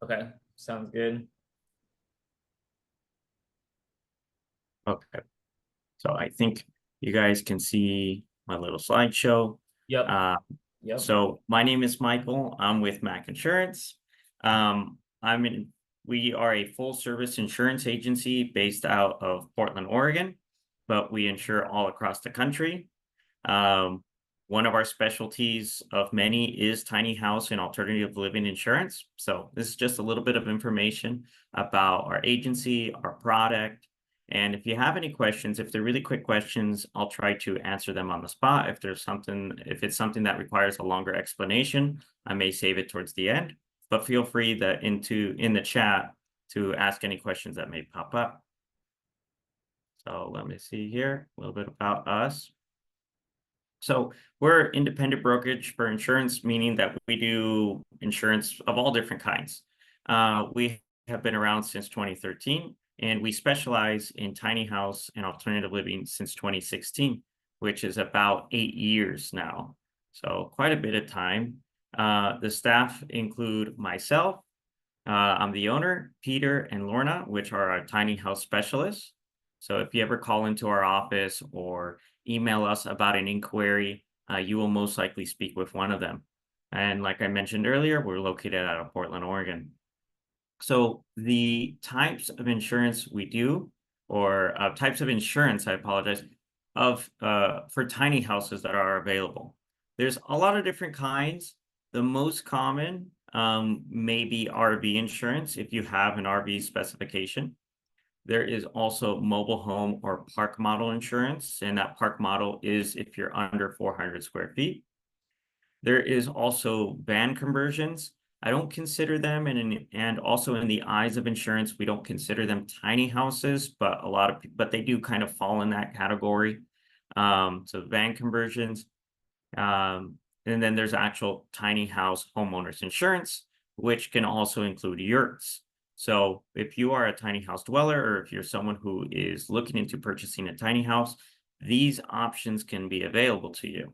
Okay, sounds good. Okay, so I think you guys can see my little slideshow. Yep. Uh, Yep. so my name is Michael. I'm with Mac Insurance. Um, I'm in, we are a full service insurance agency based out of Portland, Oregon, but we insure all across the country. Um, One of our specialties of many is tiny house and alternative living insurance. So this is just a little bit of information about our agency, our product. And if you have any questions, if they're really quick questions, I'll try to answer them on the spot. If it's something that requires a longer explanation, I may save it towards the end. But feel free in the chat to ask any questions that may pop up. So let me see here, a little bit about us. So we're independent brokerage for insurance, meaning that we do insurance of all different kinds. We have been around since 2013, and we specialize in tiny house and alternative living since 2016, which is about 8 years now. So quite a bit of time. The staff include myself. I'm the owner, Peter and Lorna, which are our tiny house specialists. So if you ever call into our office or email us about an inquiry, you will most likely speak with one of them. And like I mentioned earlier, we're located out of Portland, Oregon. So the types of insurance we do, or types of insurance, I apologize, for tiny houses that are available. There's a lot of different kinds. The most common may be RV insurance if you have an RV specification. There is also mobile home or park model insurance, and that park model is if you're under 400 square feet. There is also van conversions. I don't consider them, and also in the eyes of insurance, we don't consider them tiny houses, but but they do kind of fall in that category. So van conversions, and then there's actual tiny house homeowners insurance, which can also include yurts. So if you are a tiny house dweller, or if you're someone who is looking into purchasing a tiny house, these options can be available to you.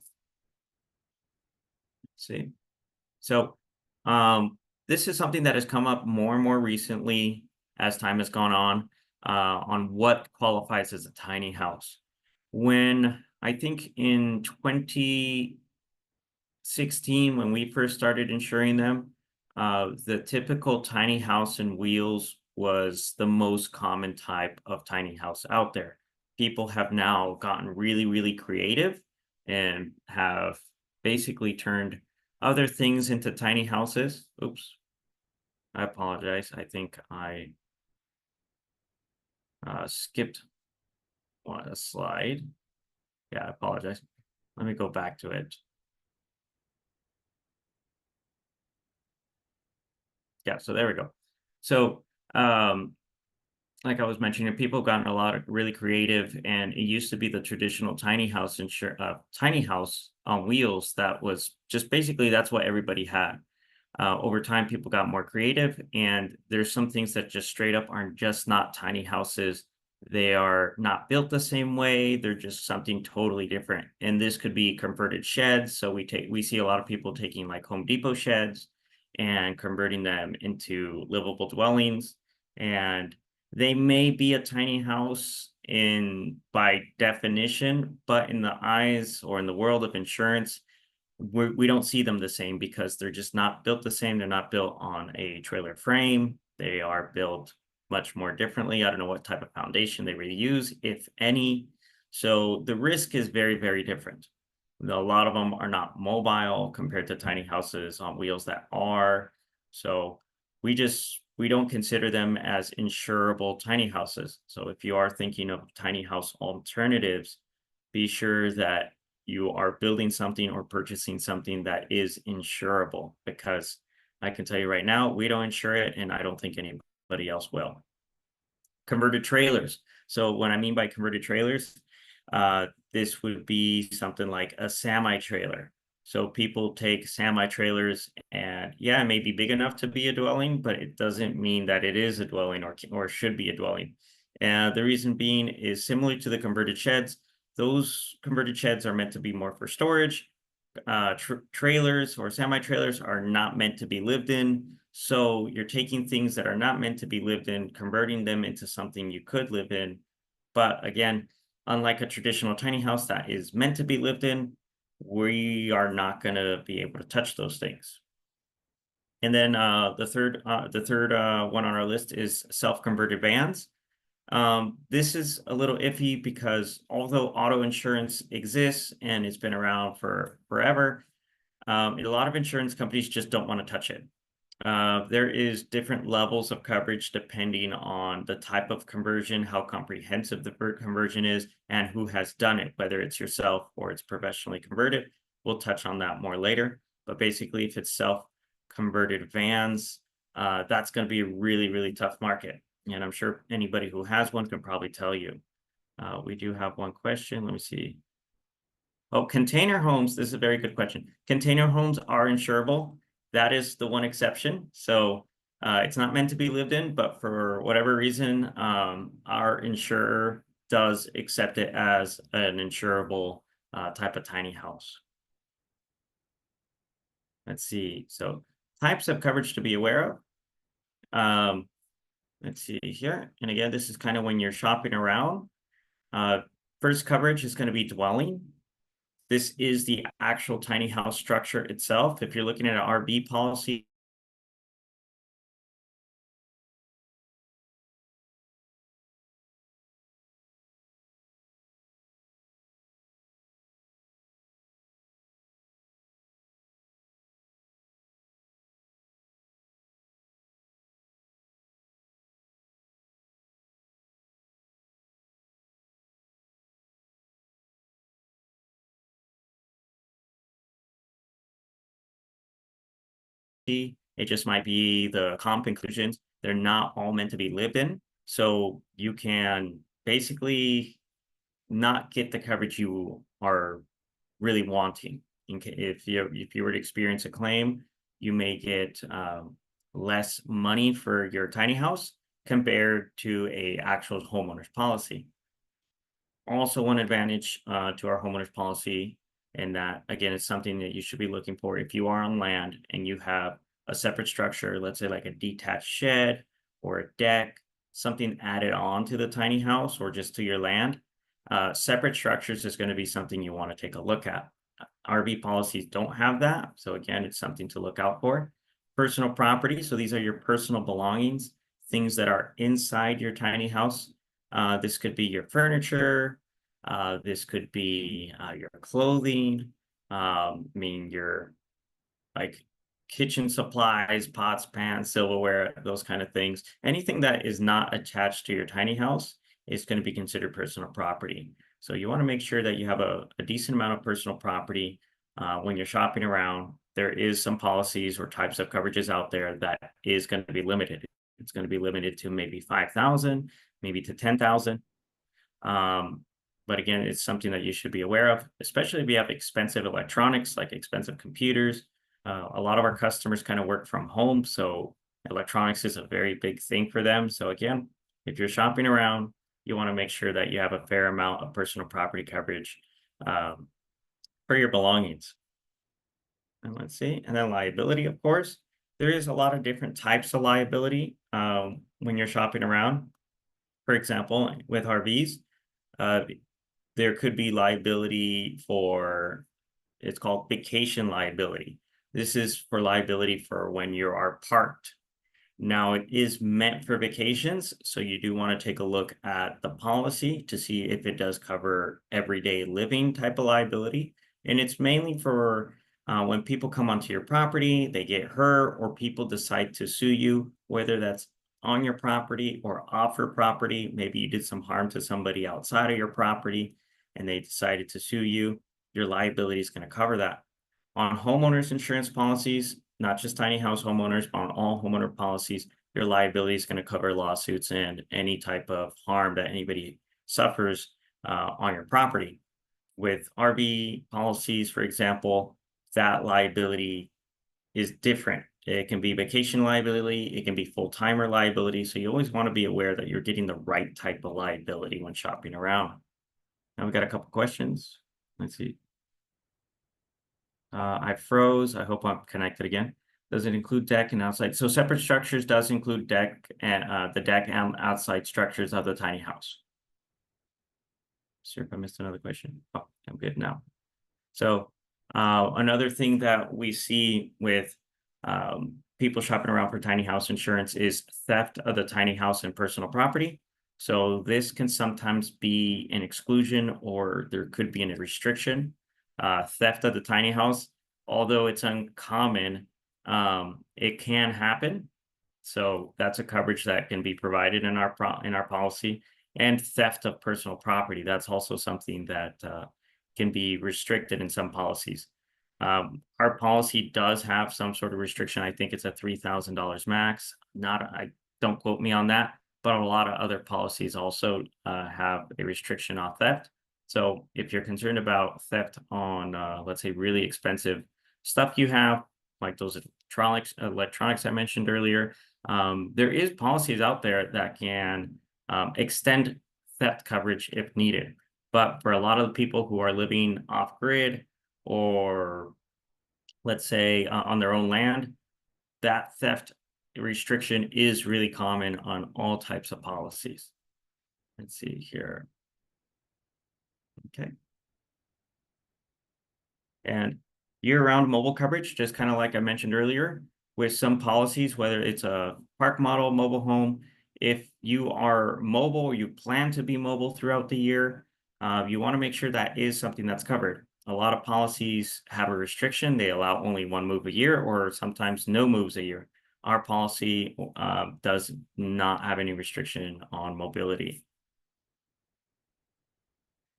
Let's see. So this is something that has come up more and more recently as time has gone on what qualifies as a tiny house. When I think in 2016, when we first started insuring them, the typical tiny house and wheels was the most common type of tiny house out there. People have now gotten really, really creative and have basically turned other things into tiny houses. Oops, I apologize. I think I skipped a slide. Yeah, I apologize. Let me go back to it. Yeah, so there we go. So like I was mentioning, people have gotten a lot of really creative, and it used to be the traditional tiny house tiny house on wheels that was just basically that's what everybody had. Over time, people got more creative, and there's some things that just straight up aren't just not tiny houses. They are not built the same way. They're just something totally different. And this could be converted sheds. So we see a lot of people taking like Home Depot sheds and converting them into livable dwellings. And they may be a tiny house by definition, but in the eyes or in the world of insurance, we don't see them the same because they're just not built the same. They're not built on a trailer frame. They are built much more differently. I don't know what type of foundation they really use, if any. So the risk is very, very different. A lot of them are not mobile compared to tiny houses on wheels that are. So we don't consider them as insurable tiny houses. So if you are thinking of tiny house alternatives, be sure that you are building something or purchasing something that is insurable, because I can tell you right now, we don't insure it, and I don't think anybody else will. Converted trailers. So what I mean by converted trailers, this would be something like a semi-trailer. So people take semi-trailers, and yeah, it may be big enough to be a dwelling, but it doesn't mean that it is a dwelling or should be a dwelling. And the reason being is similar to the converted sheds. Those converted sheds are meant to be more for storage. Trailers or semi-trailers are not meant to be lived in. So you're taking things that are not meant to be lived in, converting them into something you could live in. But again, unlike a traditional tiny house that is meant to be lived in, we are not going to be able to touch those things. And then the third one on our list is self-converted vans. This is a little iffy because although auto insurance exists and it's been around for forever, a lot of insurance companies just don't want to touch it. There is different levels of coverage depending on the type of conversion, how comprehensive the conversion is, and who has done it, whether it's yourself or it's professionally converted. We'll touch on that more later. But basically, if it's self-converted vans, that's going to be a really, really tough market. And I'm sure anybody who has one can probably tell you. We do have one question. Let me see. Oh, container homes. This is a very good question. Container homes are insurable. That is the one exception. So it's not meant to be lived in, but for whatever reason, our insurer does accept it as an insurable type of tiny house. Let's see. So types of coverage to be aware of. Let's see here. And again, this is kind of when you're shopping around. First coverage is going to be dwelling. This is the actual tiny house structure itself. If you're looking at an RV policy, it just might be the comp inclusions. They're not all meant to be lived in. So you can basically not get the coverage you are really wanting. If you were to experience a claim, you may get less money for your tiny house compared to a actual homeowner's policy. Also, one advantage to our homeowners policy, and that again is something that you should be looking for if you are on land and you have a separate structure, let's say like a detached shed or a deck, something added on to the tiny house or just to your land. Separate structures is going to be something you want to take a look at. RV policies don't have that, so again, it's something to look out for. Personal property, so these are your personal belongings, things that are inside your tiny house. This could be your furniture. This could be your clothing. Your like kitchen supplies, pots, pans, silverware, those kind of things. Anything that is not attached to your tiny house is going to be considered personal property. So you want to make sure that you have a decent amount of personal property when you're shopping around. There is some policies or types of coverages out there that is going to be limited. It's going to be limited to maybe 5,000, maybe to 10,000. But again, it's something that you should be aware of, especially if you have expensive electronics, like expensive computers. A lot of our customers kind of work from home, so electronics is a very big thing for them. So again, if you're shopping around, you want to make sure that you have a fair amount of personal property coverage for your belongings. And let's see, and then liability, of course. There is a lot of different types of liability when you're shopping around. For example, with RVs, there could be liability for, it's called vacation liability. This is for liability for when you are parked. Now, it is meant for vacations, so you do want to take a look at the policy to see if it does cover everyday living type of liability. And it's mainly for when people come onto your property, they get hurt, or people decide to sue you, whether that's on your property or off your property. Maybe you did some harm to somebody outside of your property and they decided to sue you. Your liability is going to cover that. On homeowners insurance policies, not just tiny house homeowners, but on all homeowner policies, your liability is going to cover lawsuits and any type of harm that anybody suffers on your property. With RV policies, for example, that liability is different. It can be vacation liability, it can be full-timer liability. So you always want to be aware that you're getting the right type of liability when shopping around. Now we got a couple questions. Let's see. I froze. I hope I'm connected again. Does it include deck and outside? So separate structures does include deck and the deck and outside structures of the tiny house. Sure, if I missed another question. Oh, I'm good now. So another thing that we see with people shopping around for tiny house insurance is theft of the tiny house and personal property. So this can sometimes be an exclusion, or there could be a restriction. Theft of the tiny house, although it's uncommon, it can happen. So that's a coverage that can be provided in our policy. And theft of personal property, that's also something that can be restricted in some policies. Our policy does have some sort of restriction. I think it's a $3,000 max. I don't quote me on that, but a lot of other policies also have a restriction on theft. So if you're concerned about theft on, let's say, really expensive stuff you have, like those electronics I mentioned earlier, there is policies out there that can extend theft coverage if needed. But for a lot of the people who are living off grid, or let's say on their own land, that theft restriction is really common on all types of policies. Let's see here. Okay. And year-round mobile coverage, just kind of like I mentioned earlier, with some policies, whether it's a park model, mobile home, if you are mobile, or you plan to be mobile throughout the year, you want to make sure that is something that's covered. A lot of policies have a restriction. They allow only one move a year, or sometimes no moves a year. Our policy does not have any restriction on mobility.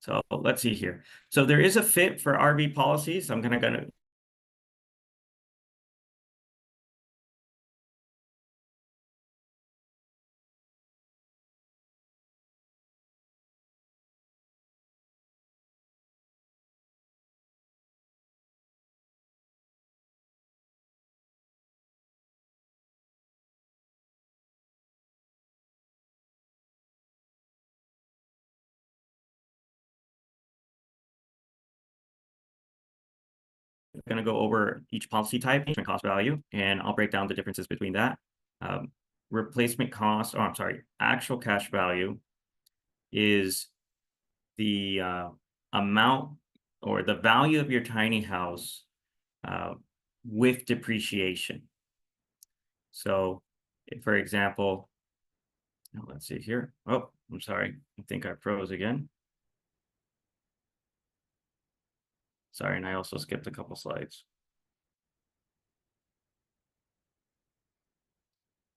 So let's see here. So there is a fit for RV policies. I'm gonna go over each policy type, and cost value, and I'll break down the differences between that. Replacement cost, I'm sorry, actual cash value is the amount or the value of your tiny house with depreciation. So, for example, let's see here. Oh, I'm sorry. I think I froze again. Sorry, and I also skipped a couple slides.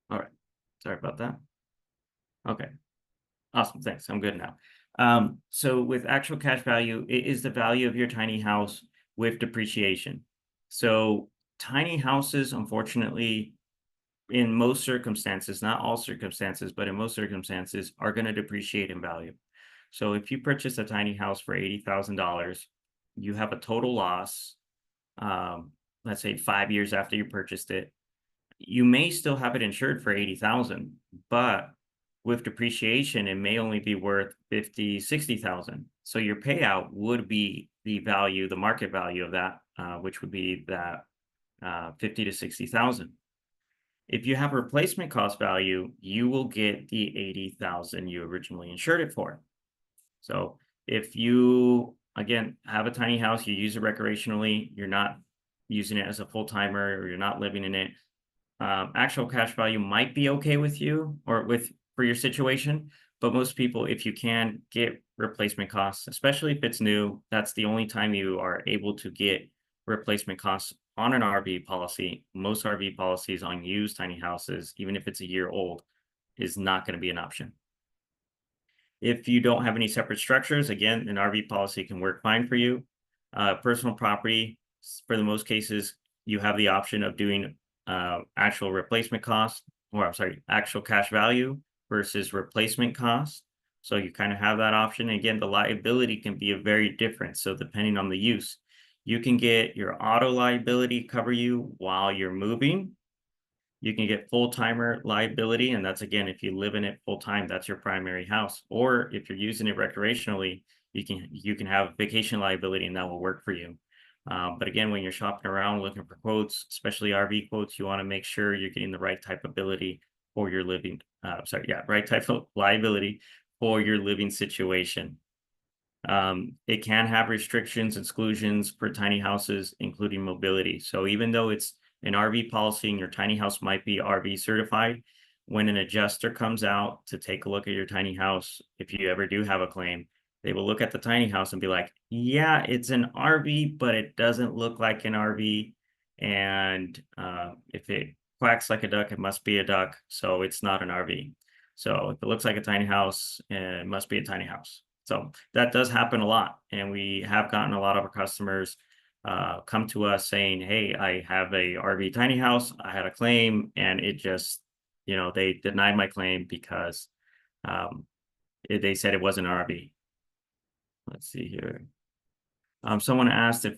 All right. Sorry about that. Okay. Awesome. Thanks. I'm good now. So with actual cash value, it is the value of your tiny house with depreciation. So tiny houses, unfortunately, in most circumstances, not all circumstances, but in most circumstances, are going to depreciate in value. So if you purchase a tiny house for $80,000, you have a total loss, let's say 5 years after you purchased it. You may still have it insured for 80,000, but with depreciation, it may only be worth 50, 60,000. So your payout would be the value, the market value of that, which would be that 50 to 60,000. If you have replacement cost value, you will get the 80,000 you originally insured it for. So if you, again, have a tiny house, you use it recreationally, you're not using it as a full-timer, or you're not living in it, actual cash value might be okay with you or for your situation, but most people, if you can get replacement costs, especially if it's new, that's the only time you are able to get replacement costs on an RV policy. Most RV policies on used tiny houses, even if it's a year old, is not going to be an option. If you don't have any separate structures, again, an RV policy can work fine for you. Personal property, for the most cases, you have the option of doing actual replacement cost, or I'm sorry, actual cash value versus replacement cost. So you kind of have that option. Again, the liability can be very different. So depending on the use, you can get your auto liability cover you while you're moving. You can get full-timer liability, and that's, again, if you live in it full-time, that's your primary house. Or if you're using it recreationally, you can have vacation liability, and that will work for you. But again, when you're shopping around looking for quotes, especially RV quotes, you want to make sure you're getting the right type of ability for your living. Right type of liability for your living situation. It can have restrictions, exclusions for tiny houses, including mobility. So even though it's an RV policy and your tiny house might be RV certified, when an adjuster comes out to take a look at your tiny house, if you ever do have a claim, they will look at the tiny house and be like, yeah, it's an RV, but it doesn't look like an RV. And if it quacks like a duck, it must be a duck. So it's not an RV. So if it looks like a tiny house, it must be a tiny house. So that does happen a lot. And we have gotten a lot of our customers come to us saying, hey, I have a RV tiny house. I had a claim and it just, they denied my claim because um, they said it wasn't an RV. Let's see here. Someone asked if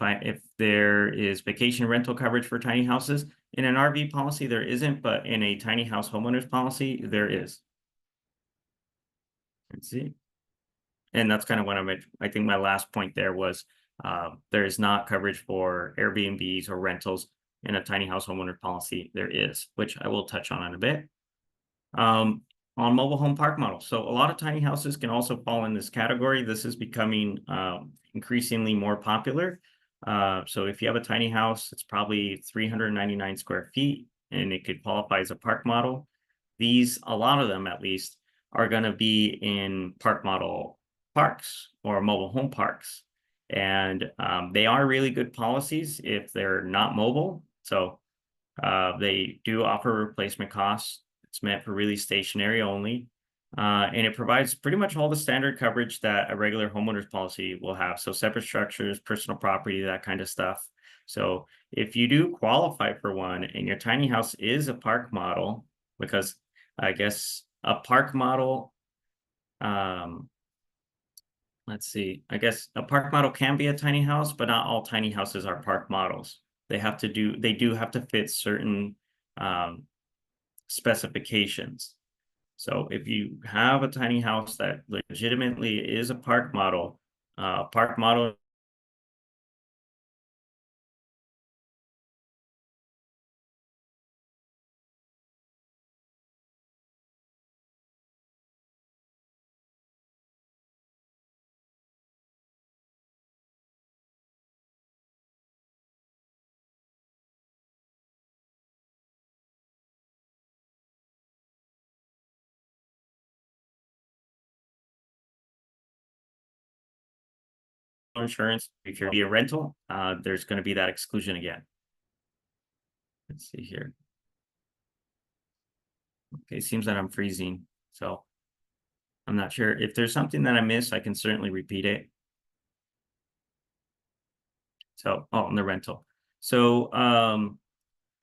there is vacation rental coverage for tiny houses. In an RV policy, there isn't, but in a tiny house homeowners policy, there is. Let's see. And that's kind of what I think my last point there was there is not coverage for Airbnbs or rentals in a tiny house homeowner policy. There is, which I will touch on in a bit. On mobile home park models. So a lot of tiny houses can also fall in this category. This is becoming increasingly more popular. So if you have a tiny house, it's probably 399 square feet and it could qualify as a park model. A lot of them at least, are going to be in park model parks or mobile home parks. And they are really good policies if they're not mobile. So they do offer replacement costs. It's meant for really stationary only. And it provides pretty much all the standard coverage that a regular homeowner's policy will have. So separate structures, personal property, that kind of stuff. So if you do qualify for one and your tiny house is a park model, because I guess a park model, let's see, I guess a park model can be a tiny house, but not all tiny houses are park models. They do have to fit certain specifications. So if you have a tiny house that legitimately is a park model insurance, if you're be a rental, there's going to be that exclusion again. Let's see here. Okay, seems that I'm freezing, so I'm not sure. If there's something that I missed, I can certainly repeat it. So, on the rental. So,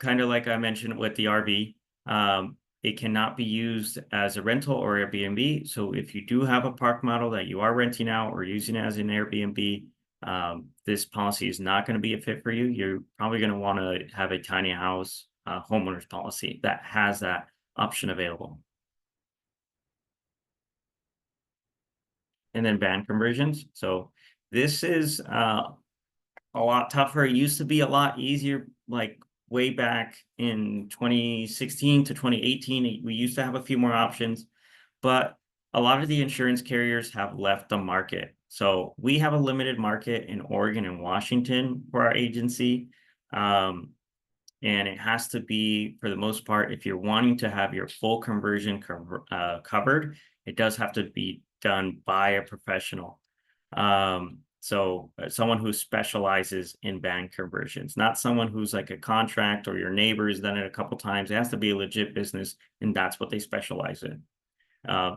kind of like I mentioned with the RV, it cannot be used as a rental or Airbnb. So if you do have a park model that you are renting out or using as an Airbnb, this policy is not going to be a fit for you. You're probably going to want to have a tiny house homeowners policy that has that option available. And then ban conversions. So this is a lot tougher. It used to be a lot easier, like way back in 2016 to 2018. We used to have a few more options, but a lot of the insurance carriers have left the market. So we have a limited market in Oregon and Washington for our agency. And it has to be, for the most part, if you're wanting to have your full conversion covered, it does have to be done by a professional. So someone who specializes in bank conversions, not someone who's like a contract or your neighbor has done it a couple times. It has to be a legit business, and that's what they specialize in.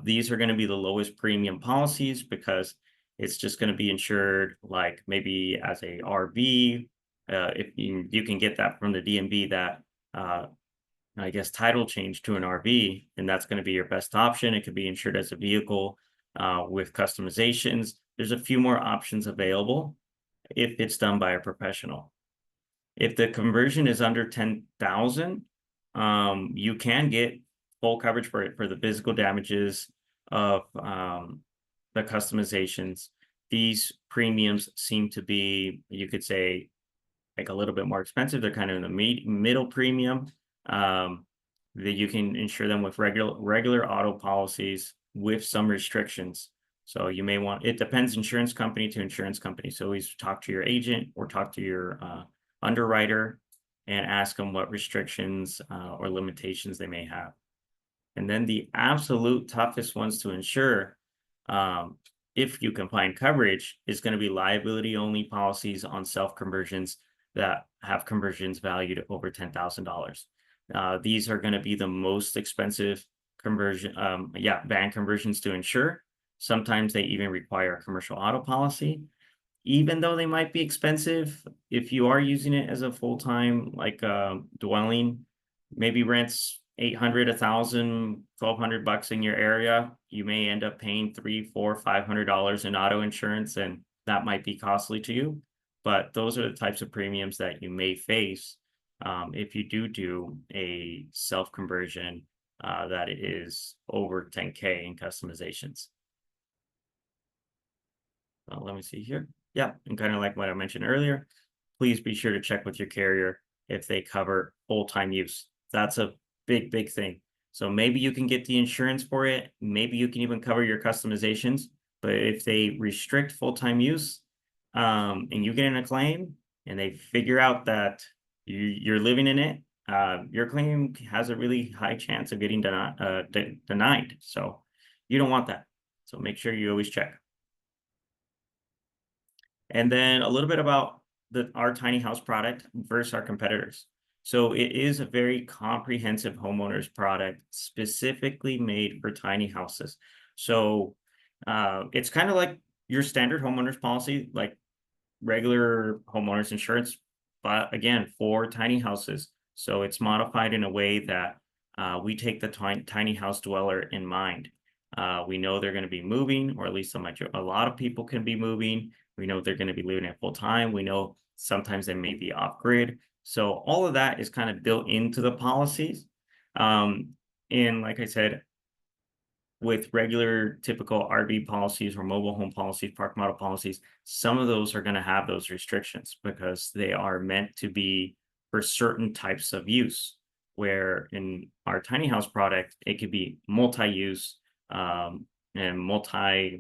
These are going to be the lowest premium policies because it's just going to be insured like maybe as a RV. If you can get that from the DMV, that I guess title change to an RV, and that's going to be your best option. It could be insured as a vehicle with customizations. There's a few more options available if it's done by a professional. If the conversion is under 10,000, you can get full coverage for the physical damages of the customizations. These premiums seem to be, you could say, like a little bit more expensive. They're kind of in the middle premium. That you can insure them with regular auto policies with some restrictions. So you may want, it depends insurance company to insurance company. So always talk to your agent or talk to your underwriter and ask them what restrictions or limitations they may have. And then the absolute toughest ones to insure, um, if you can find coverage, is going to be liability only policies on self conversions that have conversions valued at over $10,000. These are going to be the most expensive van conversions to insure. Sometimes they even require a commercial auto policy. Even though they might be expensive, if you are using it as a full-time dwelling, maybe rents 800, 1,000, 1,200 bucks in your area, you may end up paying $300, $400, $500 in auto insurance, and that might be costly to you. But those are the types of premiums that you may face if you do a self conversion that is over 10K in customizations. Let me see here. Yeah, and kind of like what I mentioned earlier, please be sure to check with your carrier if they cover full-time use. That's a big thing. So maybe you can get the insurance for it. Maybe you can even cover your customizations. But if they restrict full-time use and you get in a claim and they figure out that you're living in it, your claim has a really high chance of getting denied. So you don't want that. So make sure you always check. And then a little bit about our tiny house product versus our competitors. So it is a very comprehensive homeowners product specifically made for tiny houses. So it's kind of like your standard homeowners policy, like regular homeowners insurance, but again, for tiny houses. So it's modified in a way that we take the tiny house dweller in mind. We know they're going to be moving, or at least a lot of people can be moving. We know they're going to be living at full time. We know sometimes they may be off grid. So all of that is kind of built into the policies. And like I said, with regular typical RV policies or mobile home policies, park model policies, some of those are going to have those restrictions because they are meant to be for certain types of use. Where in our tiny house product, it could be multi-use and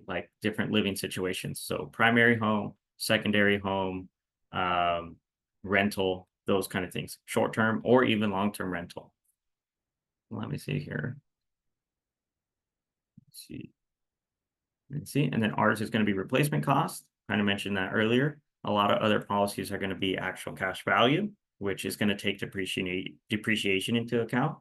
like different living situations. So primary home, secondary home, rental, those kind of things, short-term or even long-term rental. Let me see here. Let's see. And then ours is going to be replacement cost. Kind of mentioned that earlier. A lot of other policies are going to be actual cash value, which is going to take depreciation into account.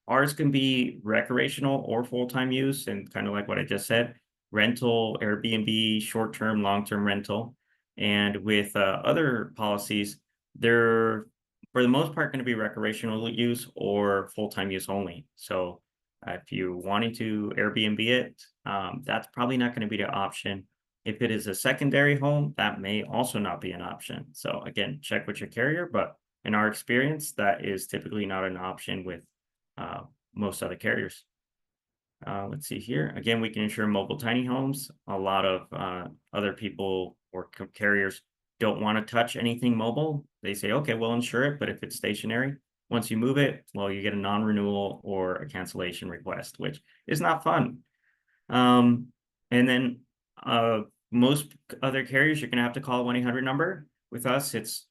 Ours can be recreational or full-time use, and kind of like what I just said, rental, Airbnb, short-term, long-term rental. And with other policies, they're for the most part going to be recreational use or full-time use only. So if you're wanting to Airbnb it, that's probably not going to be the option. If it is a secondary home, that may also not be an option. So again, check with your carrier, but in our experience, that is typically not an option with most other carriers. Let's see here. Again, we can insure mobile tiny homes. A lot of other people or carriers don't want to touch anything mobile. They say, okay, we'll insure it, but if it's stationary, once you move it, well, you get a non-renewal or a cancellation request, which is not fun. And then most other carriers, you're going to have to call a 1-800 number. With us, it's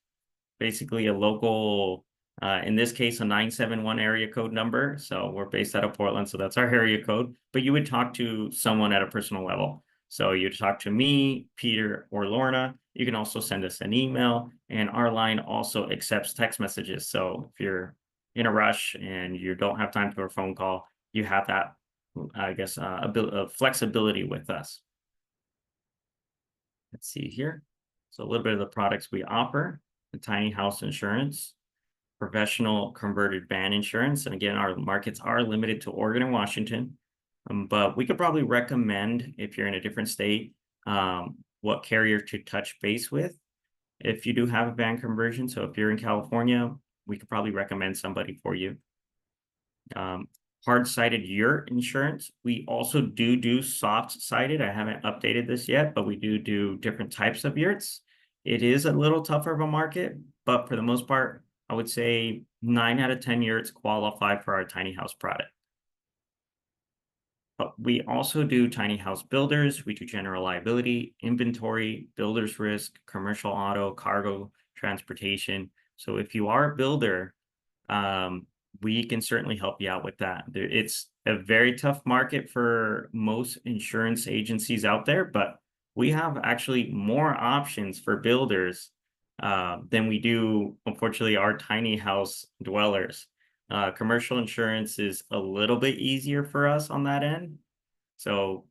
basically a local, in this case, a 971 area code number. So we're based out of Portland, so that's our area code. But you would talk to someone at a personal level. So you'd talk to me, Peter, or Lorna. You can also send us an email, and our line also accepts text messages. So if you're in a rush and you don't have time for a phone call, you have that, I guess, flexibility with us. Let's see here. So a little bit of the products we offer: the tiny house insurance, professional converted van insurance. And again, our markets are limited to Oregon and Washington. But we could probably recommend, if you're in a different state, what carrier to touch base with if you do have a van conversion. So if you're in California, we could probably recommend somebody for you. Hard-sided yurt insurance. We also do soft-sided. I haven't updated this yet, but we do different types of yurts. It is a little tougher of a market, but for the most part, I would say 9 out of 10 years qualify for our tiny house product. But we also do tiny house builders. We do general liability, inventory, builder's risk, commercial auto, cargo, transportation. So if you are a builder, we can certainly help you out with that. It's a very tough market for most insurance agencies out there, but we have actually more options for builders than we do, unfortunately, our tiny house dwellers. Commercial insurance is a little bit easier for us on that end. So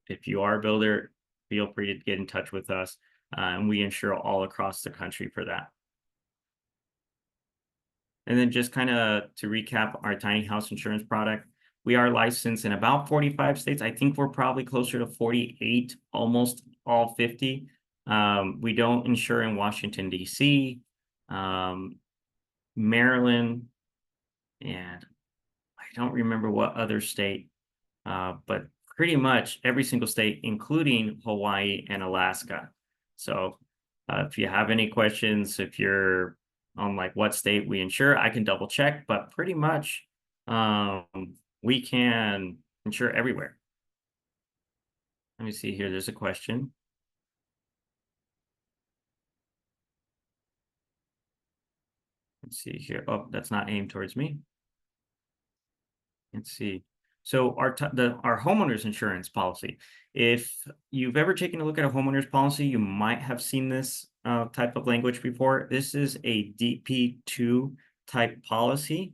if you are a builder, feel free to get in touch with us. And we insure all across the country for that. And then just kind of to recap our tiny house insurance product, we are licensed in about 45 states. I think we're probably closer to 48, almost all 50. We don't insure in Washington, D.C., Maryland, and I don't remember what other state, but pretty much every single state, including Hawaii and Alaska. So if you have any questions, if you're on like what state we insure, I can double check, but pretty much we can insure everywhere. Let me see here. There's a question. Let's see here. Oh, that's not aimed towards me. Let's see. So our homeowners insurance policy, if you've ever taken a look at a homeowners policy, you might have seen this type of language before. This is a DP2 type policy.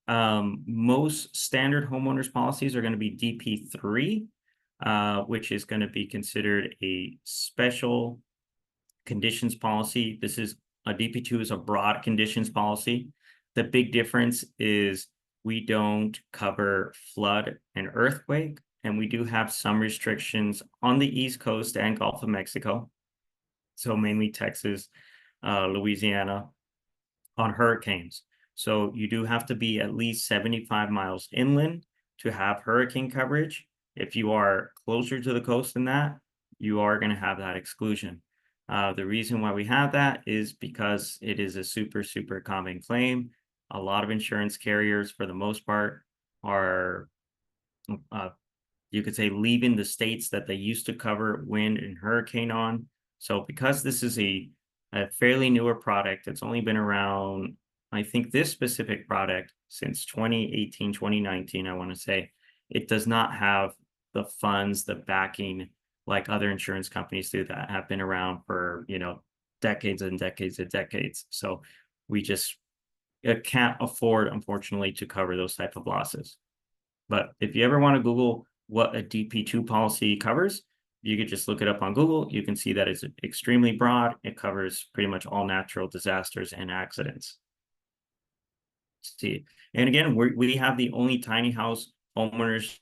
Most standard homeowners policies are going to be DP3, which is going to be considered a special conditions policy. This is a DP2 is a broad conditions policy. The big difference is we don't cover flood and earthquake, and we do have some restrictions on the East Coast and Gulf of Mexico. So mainly Texas, Louisiana, on hurricanes. So you do have to be at least 75 miles inland to have hurricane coverage. If you are closer to the coast than that, you are going to have that exclusion. The reason why we have that is because it is a super common claim. A lot of insurance carriers, for the most part, are, you could say, leaving the states that they used to cover wind and hurricane on. So because this is a fairly newer product, it's only been around, I think this specific product since 2018, 2019, I want to say, it does not have the funds, the backing like other insurance companies do that have been around for, decades and decades and decades. So we just can't afford, unfortunately, to cover those type of losses. But if you ever want to Google what a DP2 policy covers, you could just look it up on Google. You can see that it's extremely broad. It covers pretty much all natural disasters and accidents. Let's see. And again, we have the only tiny house homeowners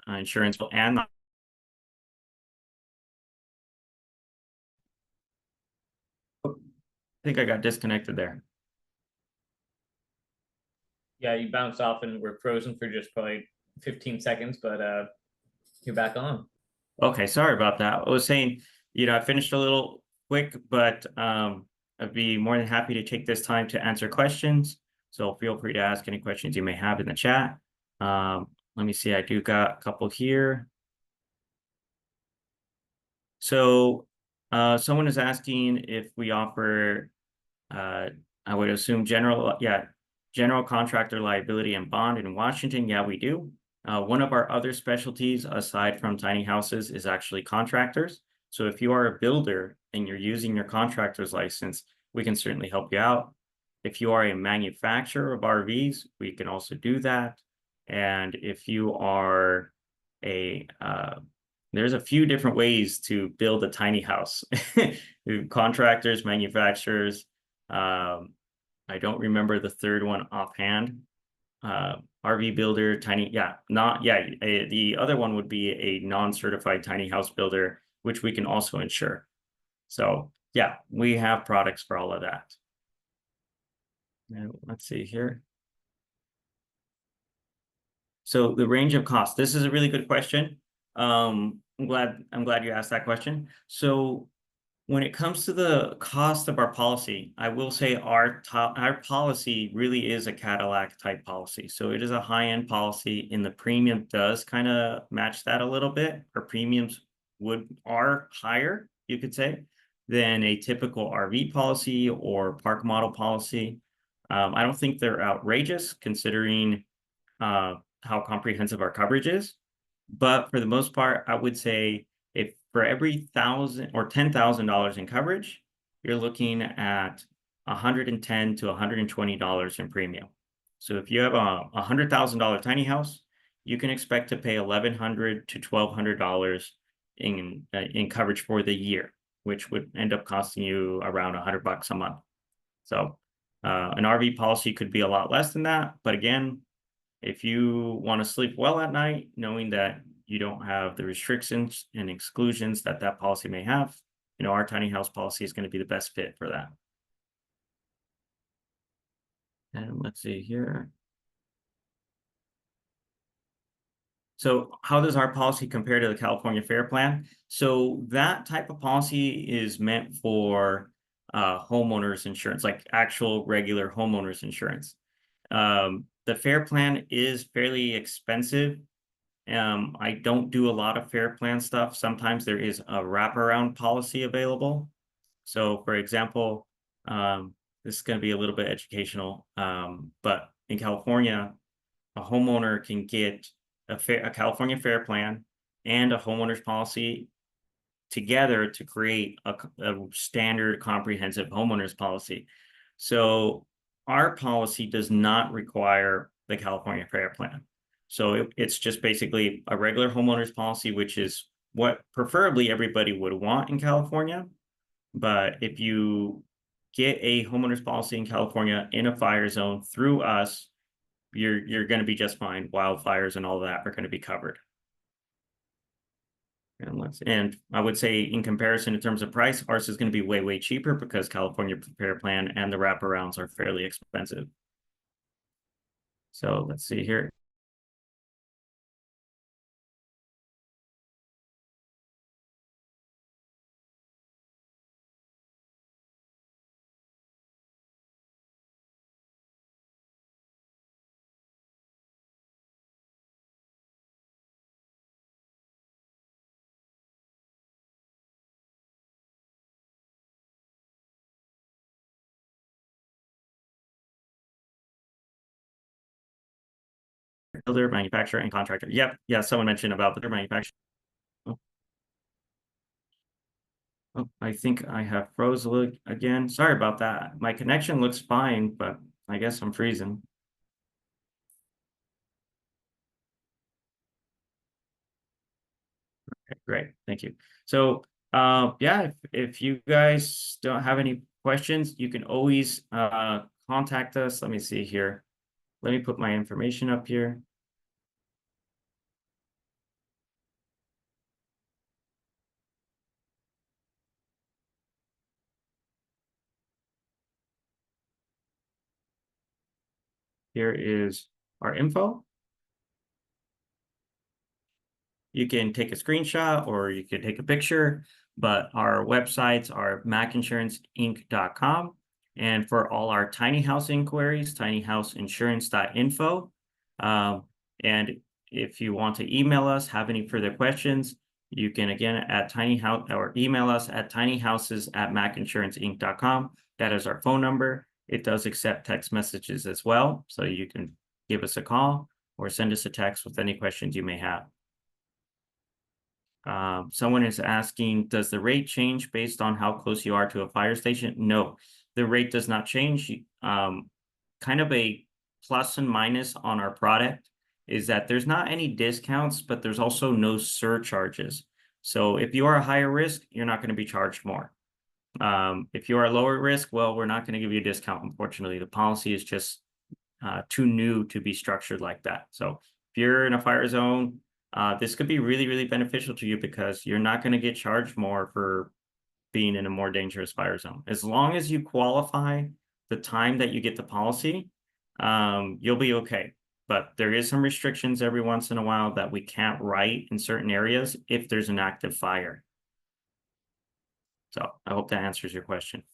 insurance and I think I got disconnected there. Yeah, you bounced off and were frozen for just probably 15 seconds, but you're back on. Okay, sorry about that. I was saying, I finished a little quick, but I'd be more than happy to take this time to answer questions. So feel free to ask any questions you may have in the chat. Let me see, I do got a couple here. So someone is asking if we offer, I would assume general contractor liability and bond in Washington. Yeah, we do. One of our other specialties, aside from tiny houses, is actually contractors. So if you are a builder and you're using your contractor's license, we can certainly help you out. If you are a manufacturer of RVs, we can also do that. And if you are a there's a few different ways to build a tiny house. Contractors, manufacturers. I don't remember the third one offhand. RV builder, tiny, the other one would be a non-certified tiny house builder, which we can also insure. So yeah, we have products for all of that. Now, let's see here. So the range of cost, this is a really good question. I'm glad you asked that question. So when it comes to the cost of our policy, I will say our policy really is a Cadillac type policy. So it is a high-end policy, and the premium does kind of match that a little bit. Our premiums are higher, you could say, than a typical RV policy or park model policy. I don't think they're outrageous considering how comprehensive our coverage is. But for the most part, I would say if for every $1,000 or $10,000 in coverage, you're looking at $110 to $120 in premium. So if you have a $100,000 tiny house, you can expect to pay $1,100 to $1,200 in coverage for the year, which would end up costing you around $100 a month. So an RV policy could be a lot less than that, but again, if you want to sleep well at night, knowing that you don't have the restrictions and exclusions that policy may have, our tiny house policy is going to be the best fit for that. And let's see here. So how does our policy compare to the California Fair Plan? So that type of policy is meant for homeowners insurance, like actual regular homeowners insurance. The Fair Plan is fairly expensive. I don't do a lot of Fair Plan stuff. Sometimes there is a wraparound policy available. So for example, this is going to be a little bit educational, but in California, a homeowner can get a California Fair Plan and a homeowner's policy together to create a standard comprehensive homeowner's policy. So our policy does not require the California Fair Plan. So it's just basically a regular homeowner's policy, which is what preferably everybody would want in California. But if you get a homeowner's policy in California in a fire zone through us, you're going to be just fine. Wildfires and all that are going to be covered. And I would say in comparison in terms of price, ours is going to be way cheaper because California Fair Plan and the wraparounds are fairly expensive. So let's see here. Builder, manufacturer, and contractor. Yep. Yeah, someone mentioned about the manufacturer. Oh, I think I have froze again. Sorry about that. My connection looks fine, but I guess I'm freezing. Okay, great. Thank you. So yeah, if you guys don't have any questions, you can always contact us. Let me see here. Let me put my information up here. Here is our info. You can take a screenshot or you can take a picture, but our websites are macinsurancinc.com. And for all our tiny house inquiries, tinyhouseinsurance.info. And if you want to email us, have any further questions, you can again at tinyhouse or email us at tinyhouses@macinsurancinc.com. That is our phone number. It does accept text messages as well. So you can give us a call or send us a text with any questions you may have. Someone is asking, does the rate change based on how close you are to a fire station? No, the rate does not change. Kind of a plus and minus on our product is that there's not any discounts, but there's also no surcharges. So if you are a higher risk, you're not going to be charged more. If you are lower risk, well, we're not going to give you a discount. Unfortunately, the policy is just too new to be structured like that. So if you're in a fire zone, this could be really, really beneficial to you because you're not going to get charged more for being in a more dangerous fire zone. As long as you qualify the time that you get the policy, you'll be okay. But there is some restrictions every once in a while that we can't write in certain areas if there's an active fire. So I hope that answers your question.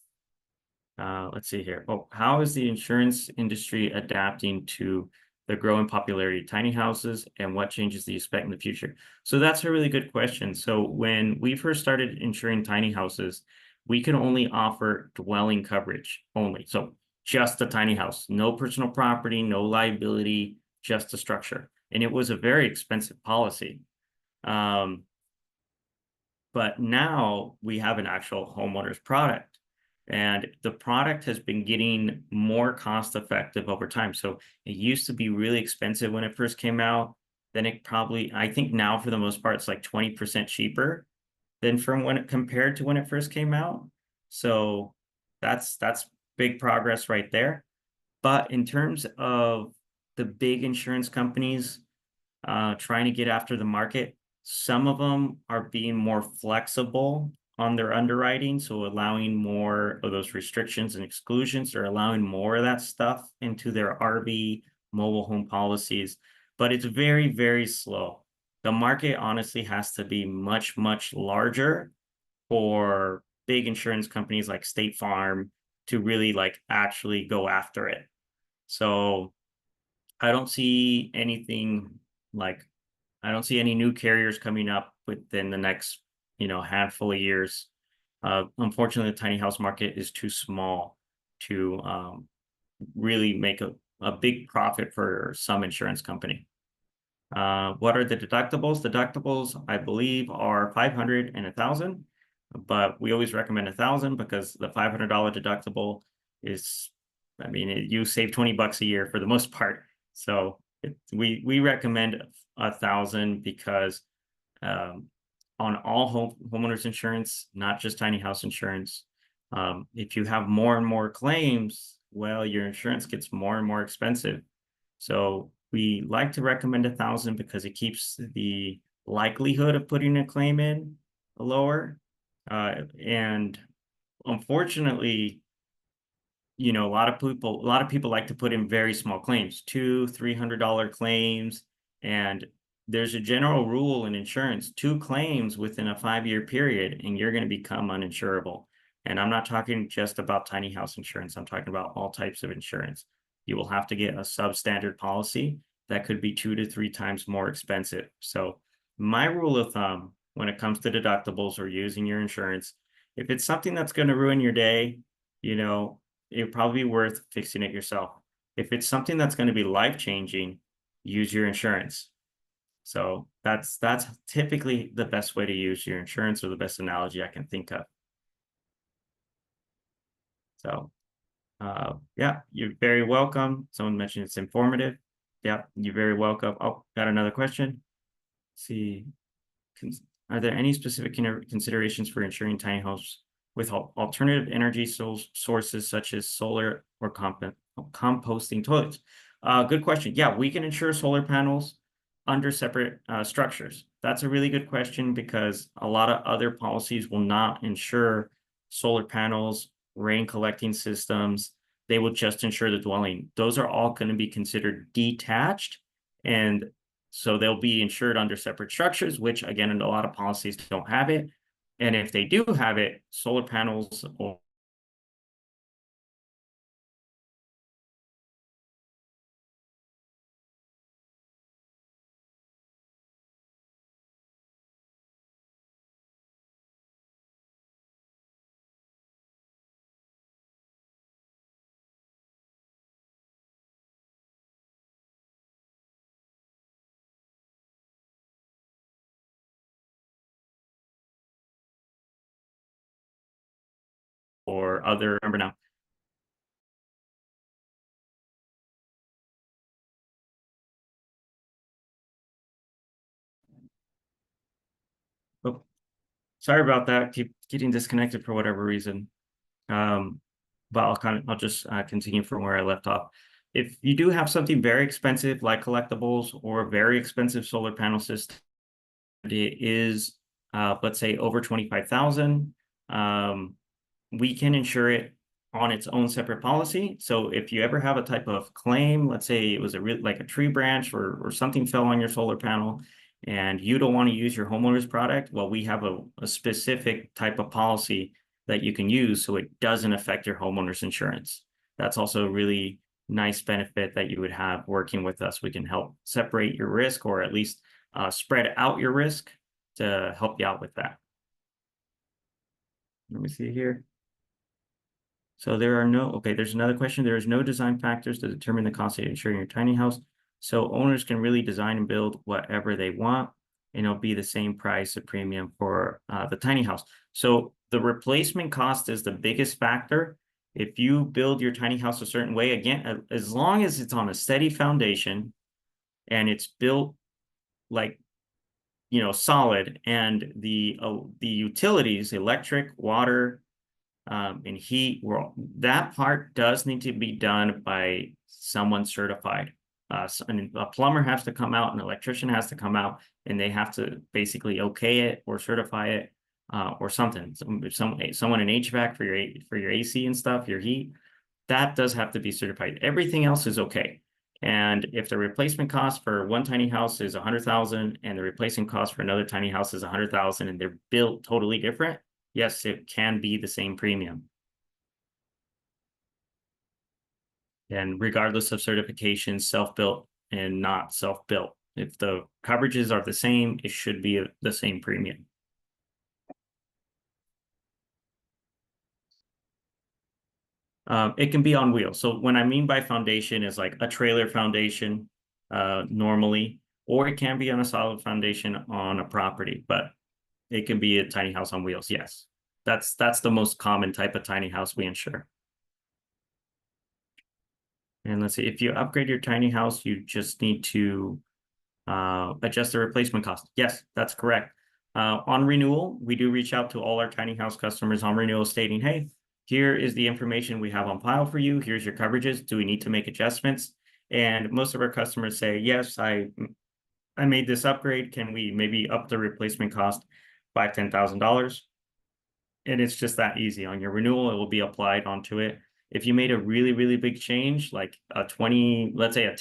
Let's see here. Oh, how is the insurance industry adapting to the growing popularity of tiny houses, and what changes do you expect in the future? So that's a really good question. So when we first started insuring tiny houses, we could only offer dwelling coverage only. So just a tiny house, no personal property, no liability, just a structure. And it was a very expensive policy. But now we have an actual homeowner's product. And the product has been getting more cost effective over time. So it used to be really expensive when it first came out. Then it probably, I think now for the most part, it's like 20% cheaper than from when it compared to when it first came out. So that's big progress right there. But in terms of the big insurance companies trying to get after the market, some of them are being more flexible on their underwriting, so allowing more of those restrictions and exclusions, or allowing more of that stuff into their RV mobile home policies. But it's very, very slow. The market honestly has to be much, much larger for big insurance companies like State Farm to really like actually go after it. So I don't see anything like I don't see any new carriers coming up within the next, handful of years. Unfortunately, the tiny house market is too small to really make a big profit for some insurance company. What are the deductibles? Deductibles, I believe, are 500 and 1,000, but we always recommend 1,000 because the $500 deductible is, I mean, you save $20 a year for the most part. So we recommend 1,000 because on all homeowners insurance, not just tiny house insurance, if you have more and more claims, well, your insurance gets more and more expensive. So we like to recommend 1,000 because it keeps the likelihood of putting a claim in lower. And unfortunately, a lot of people like to put in very small claims, $200-300 claims. And there's a general rule in insurance, 2 claims within a 5-year period, and you're going to become uninsurable. And I'm not talking just about tiny house insurance. I'm talking about all types of insurance. You will have to get a substandard policy that could be 2 to 3 times more expensive. So my rule of thumb when it comes to deductibles or using your insurance, if it's something that's going to ruin your day, it'd probably be worth fixing it yourself. If it's something that's going to be life-changing, use your insurance. So that's typically the best way to use your insurance, or the best analogy I can think of. So yeah, you're very welcome. Someone mentioned it's informative. Yeah, you're very welcome. Oh, got another question. Let's see, are there any specific considerations for insuring tiny homes with alternative energy sources such as solar or composting toilets? Good question. Yeah, we can insure solar panels under separate structures. That's a really good question because a lot of other policies will not insure solar panels, rain collecting systems. They will just insure the dwelling. Those are all going to be considered detached, and so they'll be insured under separate structures, which again, in a lot of policies don't have it. And if they do have it, solar panels or other, remember now. Oh, Sorry about that. Keep getting disconnected for whatever reason. But I'll just continue from where I left off. If you do have something very expensive like collectibles or a very expensive solar panel system, it is let's say over 25,000, we can insure it on its own separate policy. So if you ever have a type of claim, let's say it was like a tree branch or something fell on your solar panel and you don't want to use your homeowner's product, well, we have a specific type of policy that you can use so it doesn't affect your homeowner's insurance. That's also a really nice benefit that you would have working with us. We can help separate your risk or at least spread out your risk to help you out with that. Let me see here. So there are no, okay, there's another question. There is no design factors to determine the cost of insuring your tiny house. So owners can really design and build whatever they want, and it'll be the same price of premium for the tiny house. So the replacement cost is the biggest factor. If you build your tiny house a certain way, again, as long as it's on a steady foundation and it's built like, you know, solid, and the utilities, electric, water, and heat, that part does need to be done by someone certified. And a plumber has to come out, an electrician has to come out, and they have to basically okay it or certify it, or something. Someone in HVAC for your AC and stuff, your heat, that does have to be certified. Everything else is okay. And if the replacement cost for one tiny house is 100,000 and the replacement cost for another tiny house is 100,000 and they're built totally different, yes, it can be the same premium. And regardless of certification, self-built and not self-built, if the coverages are the same, it should be the same premium. It can be on wheels. So what I mean by foundation is like a trailer foundation, normally, or it can be on a solid foundation on a property, but it can be a tiny house on wheels. Yes, that's the most common type of tiny house we insure. And let's see, if you upgrade your tiny house, you just need to adjust the replacement cost. Yes, that's correct. On renewal, we do reach out to all our tiny house customers on renewal stating, hey, here is the information we have on file for you. Here's your coverages. Do we need to make adjustments? And most of our customers say, yes, I made this upgrade. Can we maybe up the replacement cost by $10,000? And it's just that easy. On your renewal, it will be applied onto it. If you made a really, really big change, like a let's say a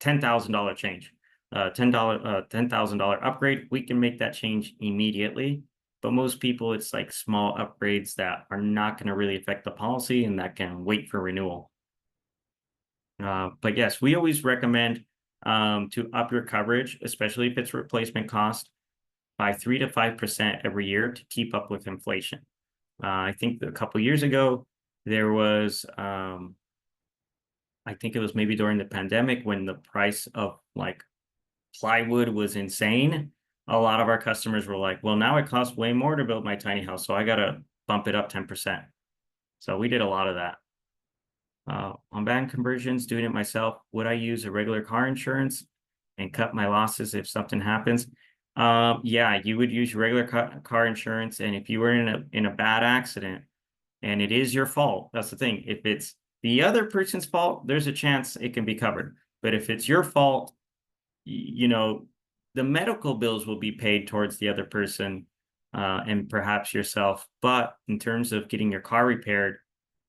$10,000 change, $10,000 upgrade, we can make that change immediately. But most people, it's like small upgrades that are not going to really affect the policy and that can wait for renewal. But yes, we always recommend to up your coverage, especially if it's replacement cost, by 3 to 5% every year to keep up with inflation. I think a couple years ago, there was, I think it was maybe during the pandemic when the price of like plywood was insane. A lot of our customers were like, well, now it costs way more to build my tiny house, so I got to bump it up 10%. So we did a lot of that. On bank conversions, doing it myself, would I use a regular car insurance and cut my losses if something happens? Yeah, you would use regular car insurance. And if you were in a bad accident and it is your fault, that's the thing. If it's the other person's fault, there's a chance it can be covered. But if it's your fault, you know, the medical bills will be paid towards the other person, and perhaps yourself. But in terms of getting your car repaired,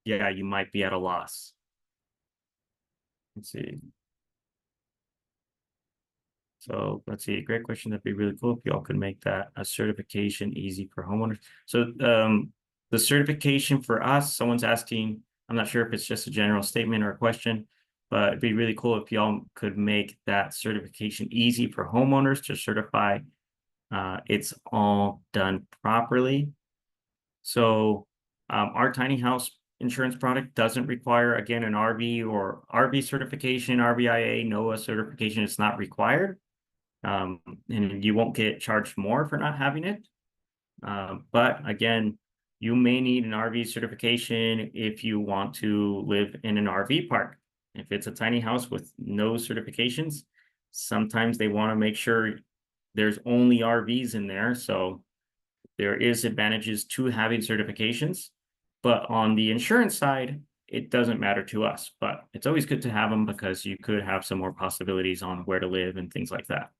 yeah, you might be at a loss. Let's see. So let's see, great question. That'd be really cool if y'all could make that a certification easy for homeowners. So the certification for us, someone's asking, I'm not sure if it's just a general statement or a question, but it'd be really cool if y'all could make that certification easy for homeowners to certify it's all done properly. So our tiny house insurance product doesn't require, again, an RV or RV certification, RVIA, NOAA certification. It's not required. And you won't get charged more for not having it. But again, you may need an RV certification if you want to live in an RV park. If it's a tiny house with no certifications, sometimes they want to make sure there's only RVs in there. So there is advantages to having certifications, but on the insurance side, it doesn't matter to us, but it's always good to have them because you could have some more possibilities on where to live and things like that.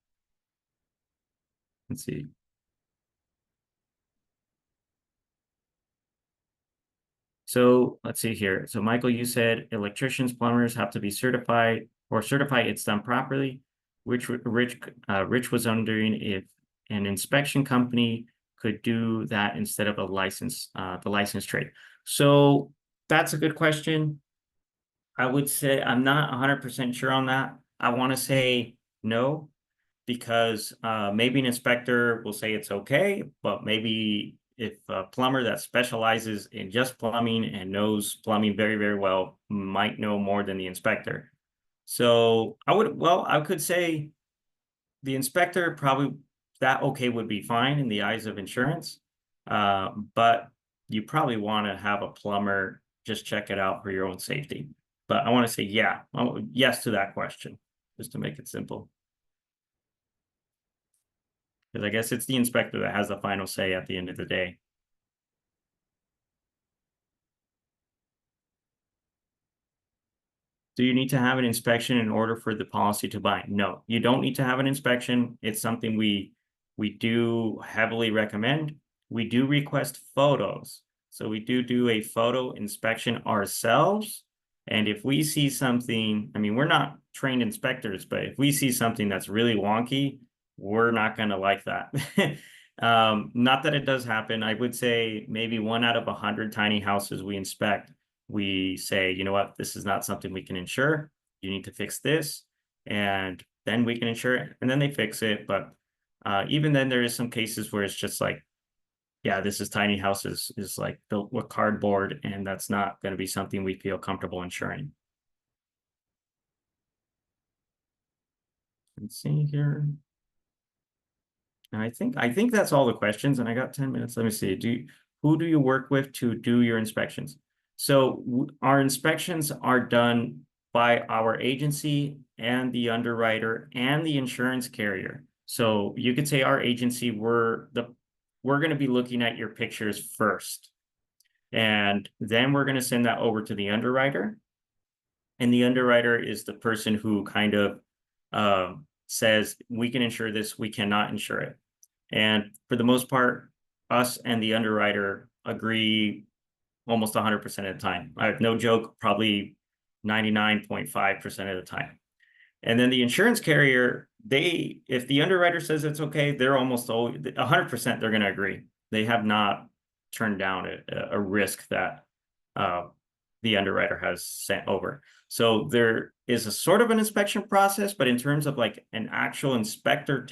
Let's see. So let's see here. So Michael, you said electricians, plumbers have to be certified or certify it's done properly. Rich was wondering if an inspection company could do that instead of the license trade. So that's a good question. I would say I'm not 100% sure on that. I want to say no, because maybe an inspector will say it's okay, but maybe if a plumber that specializes in just plumbing and knows plumbing very, very well might know more than the inspector. So I could say the inspector probably that okay would be fine in the eyes of insurance. But you probably want to have a plumber just check it out for your own safety. But I want to say, yes to that question, just to make it simple. Because I guess it's the inspector that has the final say at the end of the day. Do you need to have an inspection in order for the policy to bind? No, you don't need to have an inspection. It's something we do heavily recommend. We do request photos. So we do a photo inspection ourselves. And if we see something, I mean, we're not trained inspectors, but if we see something that's really wonky, we're not going to like that. Not that it does happen. I would say maybe 1 out of 100 tiny houses we inspect, we say, you know what, this is not something we can insure. You need to fix this, and then we can insure it, and then they fix it. But even then, there is some cases where it's just like, yeah, this is tiny houses is like built with cardboard, and that's not going to be something we feel comfortable insuring. Let's see here. And I think that's all the questions, and I got 10 minutes. Let me see. Who do you work with to do your inspections? So our inspections are done by our agency and the underwriter and the insurance carrier. So you could say our agency, we're going to be looking at your pictures first. And then we're going to send that over to the underwriter. And the underwriter is the person who kind of says, we can insure this, we cannot insure it. And for the most part, us and the underwriter agree almost 100% of the time. I have no joke, probably 99.5% of the time. And then the insurance carrier, if the underwriter says it's okay, they're almost always 100% they're going to agree. They have not turned down a risk that the underwriter has sent over. So there is a sort of an inspection process, but in terms of like an actual inspector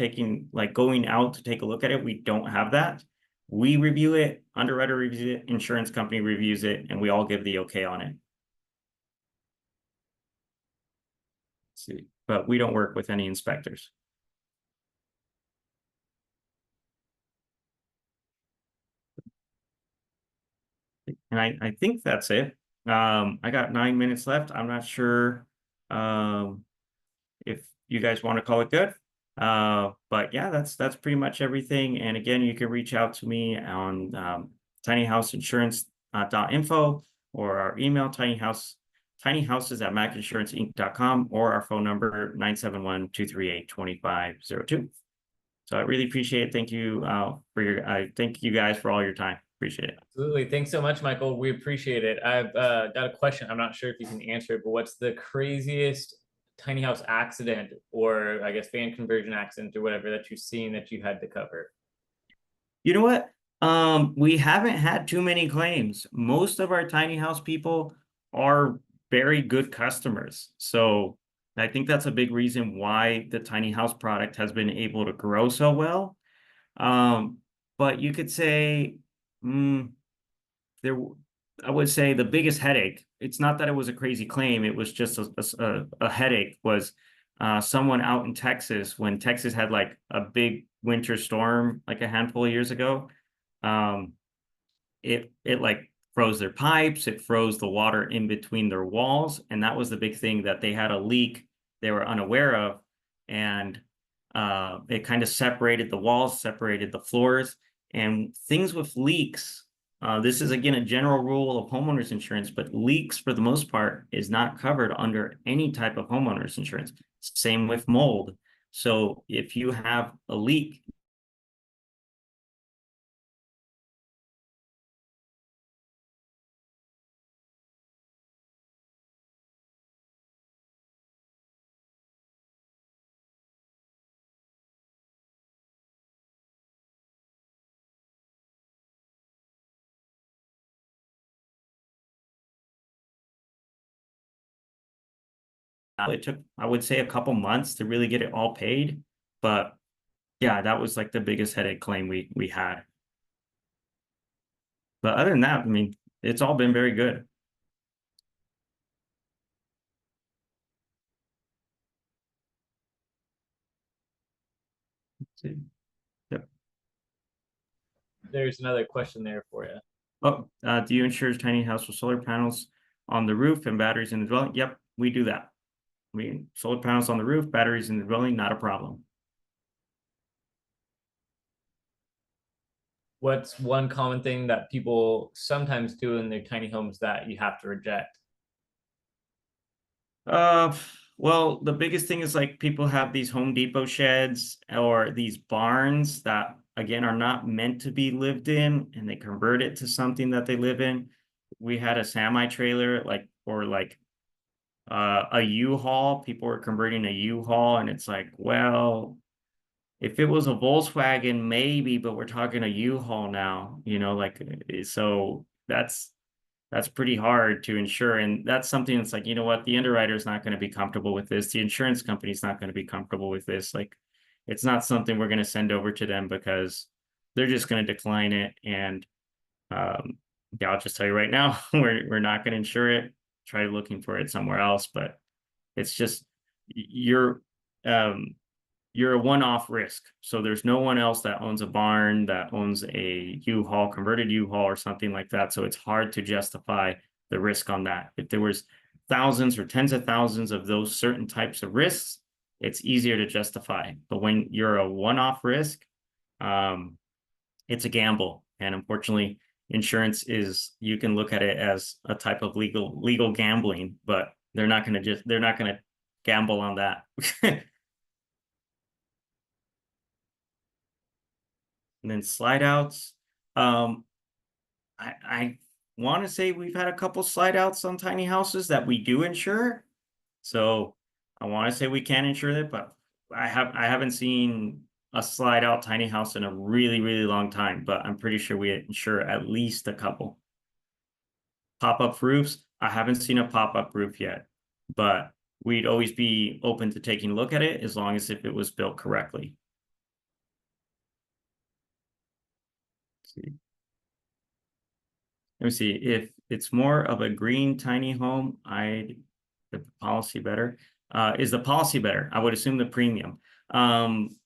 going out to take a look at it, we don't have that. We review it, underwriter reviews it, insurance company reviews it, and we all give the okay on it. Let's see, but we don't work with any inspectors. And I think that's it. I got 9 minutes left. I'm not sure if you guys want to call it good. But yeah, that's pretty much everything. And again, you can reach out to me on tinyhouseinsurance.info or our email tinyhouses@macinsurancinc.com or our phone number 971-238-2502. So I really appreciate it. Thank you thank you guys for all your time. Appreciate it. Absolutely. Thanks so much, Michael. We appreciate it. I've got a question. I'm not sure if you can answer it, but what's the craziest tiny house accident or I guess fan conversion accident or whatever that you've seen that you had to cover? You know what? We haven't had too many claims. Most of our tiny house people are very good customers. So I think that's a big reason why the tiny house product has been able to grow so well. But you could say I would say the biggest headache, it's not that it was a crazy claim, it was just a headache, was someone out in Texas when Texas had like a big winter storm like a handful of years ago. It like froze their pipes, it froze the water in between their walls, and that was the big thing, that they had a leak they were unaware of, and it kind of separated the walls, separated the floors, And things with leaks, this is again a general rule of homeowners insurance, but leaks for the most part is not covered under any type of homeowners insurance. Same with mold. So if you have a leak, it took, I would say, a couple months to really get it all paid. But yeah, that was like the biggest headache claim we had. But other than that, I mean, it's all been very good. Let's see. Yep. There's another question there for you. Oh, do you insure tiny house with solar panels on the roof and batteries in the dwelling? Yep, we do that. Solar panels on the roof, batteries in the dwelling, not a problem. What's one common thing that people sometimes do in their tiny homes that you have to reject? Well, the biggest thing is like people have these Home Depot sheds or these barns that again are not meant to be lived in, and they convert it to something that they live in. We had a semi trailer, like, or like a U-Haul. People were converting a U-Haul, and it's like, well, if it was a Volkswagen, maybe, but we're talking a U-Haul now, like, so that's pretty hard to insure. And that's something that's like, you know what, the underwriter is not going to be comfortable with this. The insurance company is not going to be comfortable with this. Like, it's not something we're going to send over to them because they're just going to decline it. And yeah, I'll just tell you right now, we're not going to insure it. Try looking for it somewhere else. But it's just you're um you're a one-off risk. So there's no one else that owns a barn, that owns a U-Haul, converted U-Haul or something like that. So it's hard to justify the risk on that. If there was thousands or tens of thousands of those certain types of risks, it's easier to justify. But when you're a one-off risk, it's a gamble. And unfortunately, insurance is, you can look at it as a type of legal gambling, but they're not going to gamble on that. And then slide outs. I want to say we've had a couple slide outs on tiny houses that we do insure. So I want to say we can insure it, but I haven't seen a slide out tiny house in a really, really long time, but I'm pretty sure we insure at least a couple. Pop-up roofs, I haven't seen a pop-up roof yet, but we'd always be open to taking a look at it as long as if it was built correctly. Let's see. Let me see, if it's more of a green tiny home, the policy better. Is the policy better? I would assume the premium.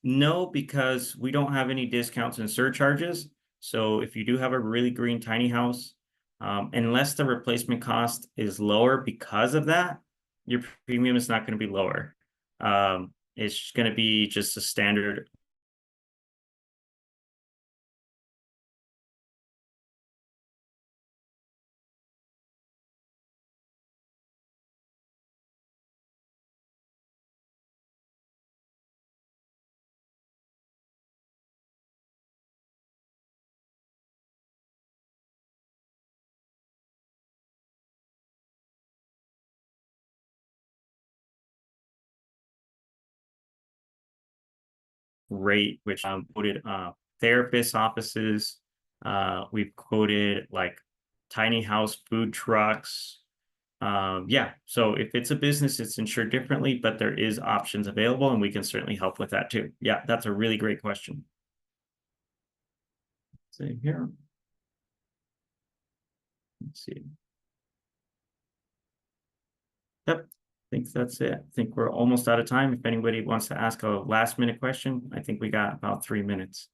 No, because we don't have any discounts and surcharges. So if you do have a really green tiny house, unless the replacement cost is lower because of that, your premium is not going to be lower. It's going to be just a standard rate, which quoted therapist offices. We've quoted like tiny house food trucks. Yeah, so if it's a business, it's insured differently, but there is options available, and we can certainly help with that too. Yeah, that's a really great question. Same here. Let's see. Yep, I think that's it. I think we're almost out of time. If anybody wants to ask a last minute question, I think we got about 3 minutes.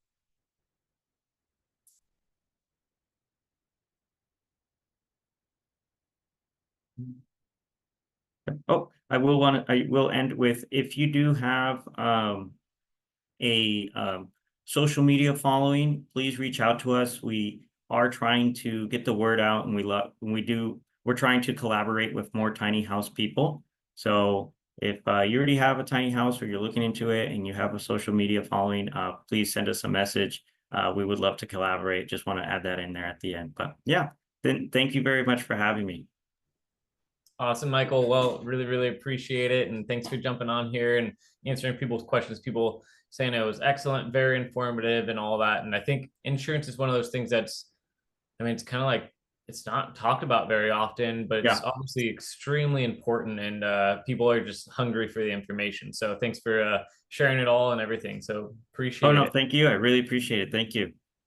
Oh, I will end with, if you do have a social media following, please reach out to us. We are trying to get the word out, and we're trying to collaborate with more tiny house people. So if you already have a tiny house or you're looking into it and you have a social media following, please send us a message. We would love to collaborate. Just want to add that in there at the end. But yeah, then thank you very much for having me. Awesome, Michael. Well, really, really appreciate it. And thanks for jumping on here and answering people's questions. People saying it was excellent, very informative, and all that. And I think insurance is one of those things that's, I mean, it's kind of like it's not talked about very often, but it's Yeah. obviously extremely important. And people are just hungry for the information. So thanks for sharing it all and everything. So Oh, appreciate no, it. thank you. I really appreciate it. Thank you.